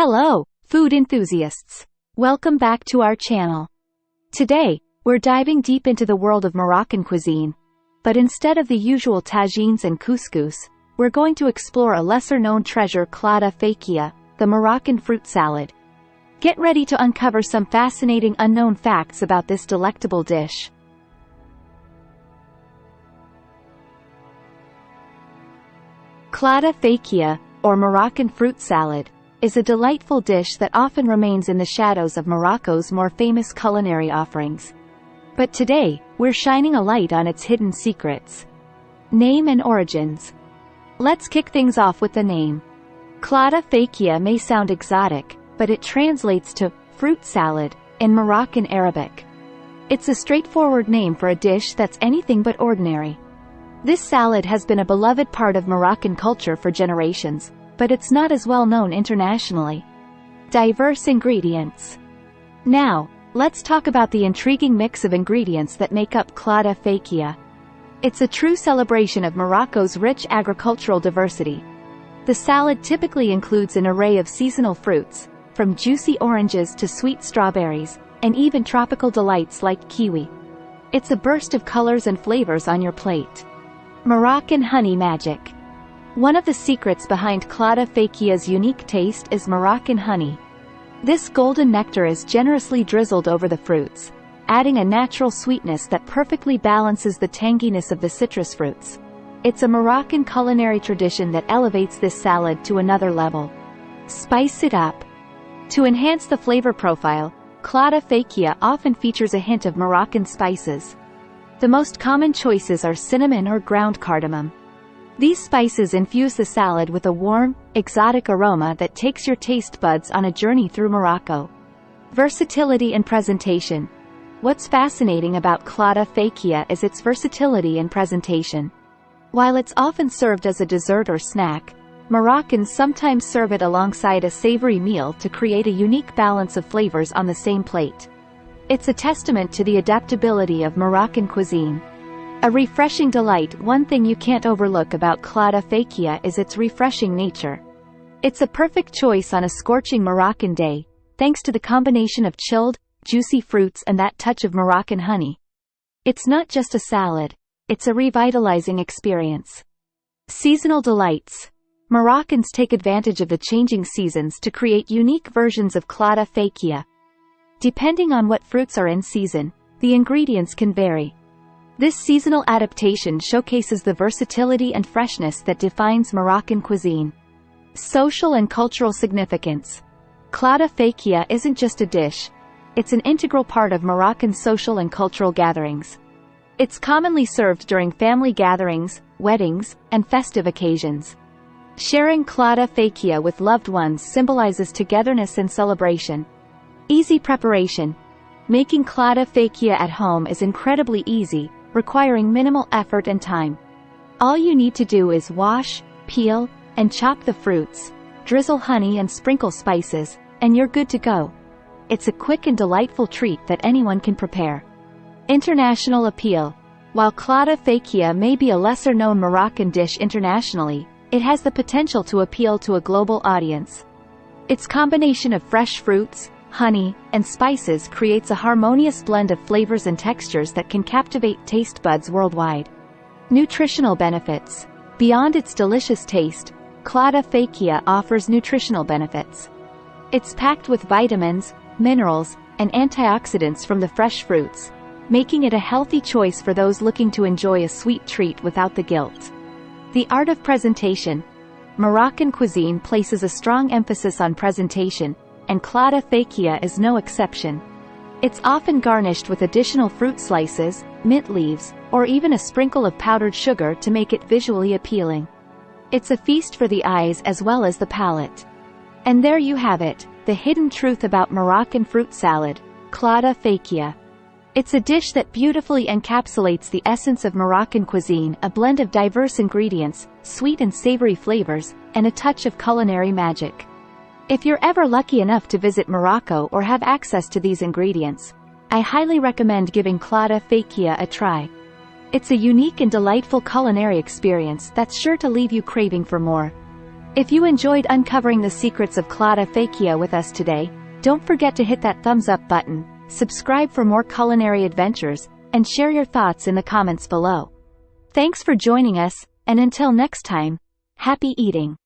Hello, food enthusiasts. Welcome back to our channel. Today, we're diving deep into the world of Moroccan cuisine. But instead of the usual tagines and couscous, we're going to explore a lesser-known treasure, Chlada Fakia, the Moroccan fruit salad. Get ready to uncover some fascinating unknown facts about this delectable dish. Chlada Fakia, or Moroccan fruit salad, is a delightful dish that often remains in the shadows of Morocco's more famous culinary offerings. But today, we're shining a light on its hidden secrets. Name and origins. Let's kick things off with the name. Chlada Fakia may sound exotic, but it translates to fruit salad in Moroccan Arabic. It's a straightforward name for a dish that's anything but ordinary. This salad has been a beloved part of Moroccan culture for generations, but it's not as well known internationally. Diverse ingredients. Now, let's talk about the intriguing mix of ingredients that make up Chlada Fakia. It's a true celebration of Morocco's rich agricultural diversity. The salad typically includes an array of seasonal fruits, from juicy oranges to sweet strawberries, and even tropical delights like kiwi. It's a burst of colors and flavors on your plate. Moroccan honey magic. One of the secrets behind Chlada Fakia's unique taste is Moroccan honey. This golden nectar is generously drizzled over the fruits, adding a natural sweetness that perfectly balances the tanginess of the citrus fruits. It's a Moroccan culinary tradition that elevates this salad to another level. Spice it up. To enhance the flavor profile, Chlada Fakia often features a hint of Moroccan spices. The most common choices are cinnamon or ground cardamom. These spices infuse the salad with a warm, exotic aroma that takes your taste buds on a journey through Morocco. Versatility and presentation. What's fascinating about Chlada Fakia is its versatility in presentation. While it's often served as a dessert or snack, Moroccans sometimes serve it alongside a savory meal to create a unique balance of flavors on the same plate. It's a testament to the adaptability of Moroccan cuisine. A refreshing delight. One thing you can't overlook about Chlada Fakia is its refreshing nature. It's a perfect choice on a scorching Moroccan day, thanks to the combination of chilled, juicy fruits and that touch of Moroccan honey. It's not just a salad, it's a revitalizing experience. Seasonal delights. Moroccans take advantage of the changing seasons to create unique versions of Chlada Fakia. Depending on what fruits are in season, the ingredients can vary. This seasonal adaptation showcases the versatility and freshness that defines Moroccan cuisine. Social and cultural significance. Chlada Fakia isn't just a dish, it's an integral part of Moroccan social and cultural gatherings. It's commonly served during family gatherings, weddings, and festive occasions. Sharing Chlada Fakia with loved ones symbolizes togetherness and celebration. Easy preparation. Making Chlada Fakia at home is incredibly easy, requiring minimal effort and time. All you need to do is wash, peel, and chop the fruits, drizzle honey and sprinkle spices, and you're good to go. It's a quick and delightful treat that anyone can prepare. International appeal. While Chlada Fakia may be a lesser-known Moroccan dish internationally, it has the potential to appeal to a global audience. Its combination of fresh fruits, honey, and spices creates a harmonious blend of flavors and textures that can captivate taste buds worldwide. Nutritional benefits. Beyond its delicious taste, Chlada Fakia offers nutritional benefits. It's packed with vitamins, minerals, and antioxidants from the fresh fruits, making it a healthy choice for those looking to enjoy a sweet treat without the guilt. The art of presentation. Moroccan cuisine places a strong emphasis on presentation, and Chlada Fakia is no exception. It's often garnished with additional fruit slices, mint leaves, or even a sprinkle of powdered sugar to make it visually appealing. It's a feast for the eyes as well as the palate. And there you have it, the hidden truth about Moroccan fruit salad, Chlada Fakia. It's a dish that beautifully encapsulates the essence of Moroccan cuisine, a blend of diverse ingredients, sweet and savory flavors, and a touch of culinary magic. If you're ever lucky enough to visit Morocco or have access to these ingredients, I highly recommend giving Chlada Fakia a try. It's a unique and delightful culinary experience that's sure to leave you craving for more. If you enjoyed uncovering the secrets of Chlada Fakia with us today, don't forget to hit that thumbs up button, subscribe for more culinary adventures, and share your thoughts in the comments below. Thanks for joining us, and until next time, happy eating!